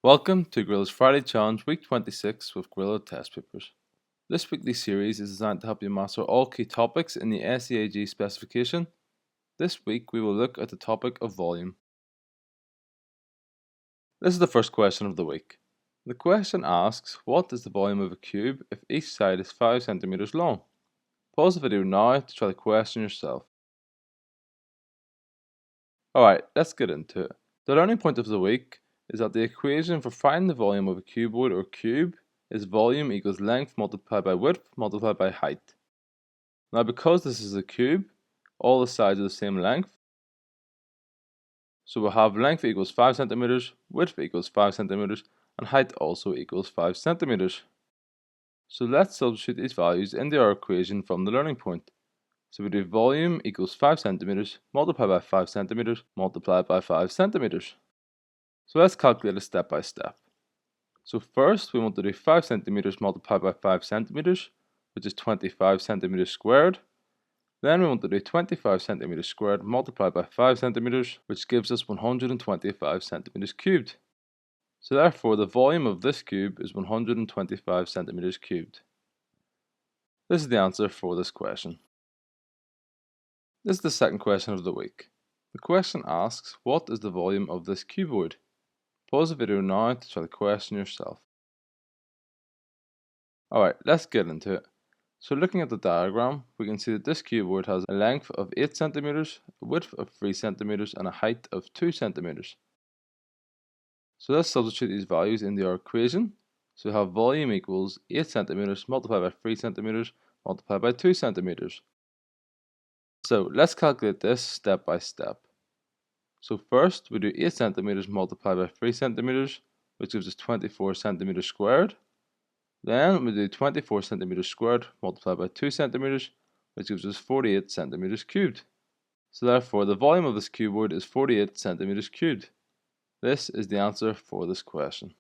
Welcome to Gorilla's Friday Challenge Week 26 with Gorilla Test Papers. This weekly series is designed to help you master all key topics in the SEAG specification. This week we will look at the topic of volume. This is the first question of the week. The question asks, what is the volume of a cube if each side is 5 centimeters long? Pause the video now to try the question yourself. Alright, let's get into it. The learning point of the week is that the equation for finding the volume of a cuboid or cube is volume equals length multiplied by width multiplied by height. Now because this is a cube, all the sides are the same length. So we'll have length equals 5 centimeters, width equals 5 centimeters, and height also equals 5 centimeters. So let's substitute these values into our equation from the learning point. So we do volume equals 5 centimeters multiplied by 5 centimeters multiplied by 5 centimeters. So let's calculate it step by step. So first we want to do 5 centimeters multiplied by 5 centimeters, which is 25 centimeters squared. Then we want to do 25 centimeters squared multiplied by 5 centimeters, which gives us 125 centimeters cubed. So therefore the volume of this cube is 125 centimeters cubed. This is the answer for this question. This is the second question of the week. The question asks, what is the volume of this cuboid? Pause the video now to try the question yourself. Alright, let's get into it. So looking at the diagram, we can see that this cuboid has a length of 8 centimeters, a width of 3 centimeters, and a height of 2 centimeters. So let's substitute these values into our equation. So we have volume equals 8 centimeters multiplied by 3 centimeters multiplied by 2 centimeters. So let's calculate this step by step. So first we do 8 centimeters multiplied by 3 centimeters, which gives us 24 centimeters squared. Then we do 24 centimeters squared multiplied by 2 centimeters, which gives us 48 centimeters cubed. So therefore the volume of this cuboid is 48 centimeters cubed. This is the answer for this question.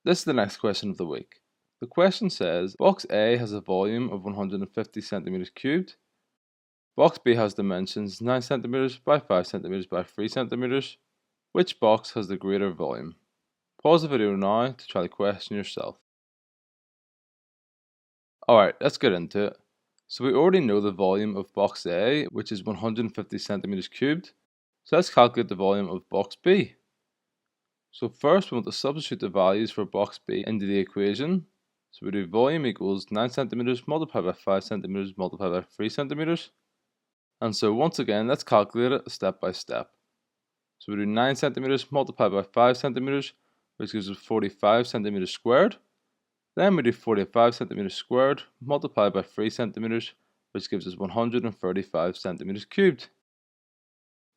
This is the next question of the week. The question says, box A has a volume of 150 centimeters cubed. Box B has dimensions 9 centimeters by 5 centimeters by 3 centimeters. Which box has the greater volume? Pause the video now to try the question yourself. Alright, let's get into it. So we already know the volume of box A, which is 150 centimeters cubed. So let's calculate the volume of box B. So first we want to substitute the values for box B into the equation. So we do volume equals 9 centimeters multiplied by 5 centimeters multiplied by 3 centimeters. And so once again, let's calculate it step by step. So we do 9 centimeters multiplied by 5 centimeters, which gives us 45 centimeters squared. Then we do 45 centimeters squared multiplied by 3 centimeters, which gives us 135 centimeters cubed.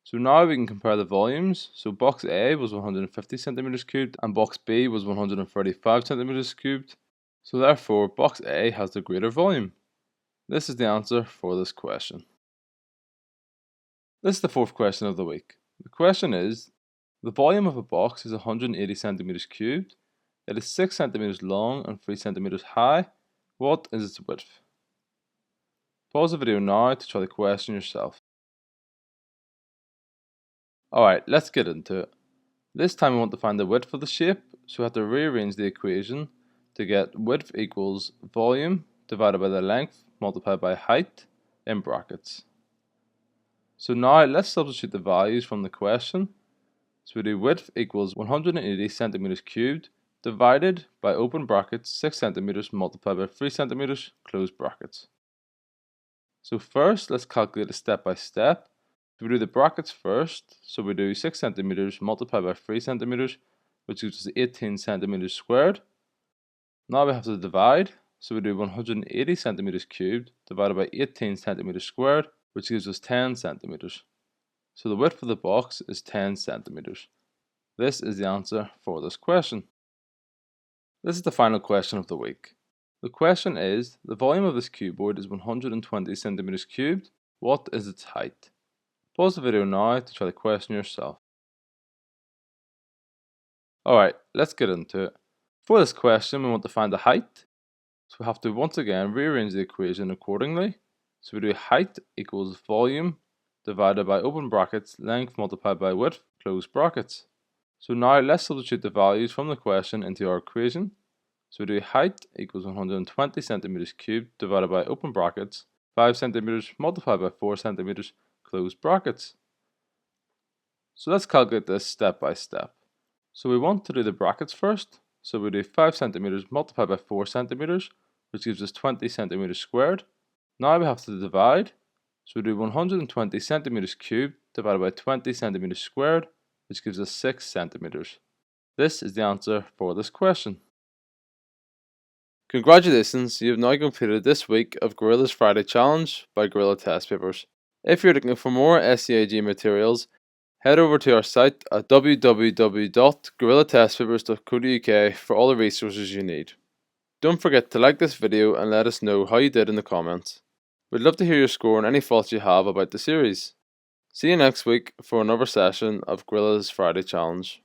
So now we can compare the volumes. So box A was 150 centimeters cubed and box B was 135 centimeters cubed. So therefore box A has the greater volume. This is the answer for this question. This is the fourth question of the week. The question is, the volume of a box is 180 centimeters cubed. It is 6 centimeters long and 3 centimeters high. What is its width? Pause the video now to try the question yourself. Alright, let's get into it. This time we want to find the width of the shape, so we have to rearrange the equation to get width equals volume divided by the length multiplied by height in brackets. So now let's substitute the values from the question. So we do width equals 180 centimeters cubed divided by open brackets 6 centimeters multiplied by 3 centimeters close brackets. So first let's calculate it step by step. So we do the brackets first. So we do 6 centimeters multiplied by 3 centimeters, which gives us 18 centimeters squared. Now we have to divide. So we do 180 centimeters cubed divided by 18 centimeters squared, which gives us 10 centimeters. So the width of the box is 10 centimeters. This is the answer for this question. This is the final question of the week. The question is, the volume of this cuboid is 120 centimeters cubed. What is its height? Pause the video now to try the question yourself. Alright, let's get into it. For this question, we want to find the height. So we have to once again rearrange the equation accordingly. So we do height equals volume divided by open brackets length multiplied by width close brackets. So now let's substitute the values from the question into our equation. So we do height equals 120 centimeters cubed divided by open brackets 5 centimeters multiplied by 4 centimeters close brackets. So let's calculate this step by step. So we want to do the brackets first. So we do 5 centimeters multiplied by 4 centimeters, which gives us 20 centimeters squared. Now we have to divide. So we do 120 centimeters cubed divided by 20 centimeters squared, which gives us 6 centimeters. This is the answer for this question. Congratulations, you have now completed this week of Gorilla's Friday Challenge by Gorilla Test Papers. If you're looking for more SEAG materials, head over to our site at www.gorillatestpapers.co.uk for all the resources you need. Don't forget to like this video and let us know how you did in the comments. We'd love to hear your score and any thoughts you have about the series. See you next week for another session of Gorilla's Friday Challenge.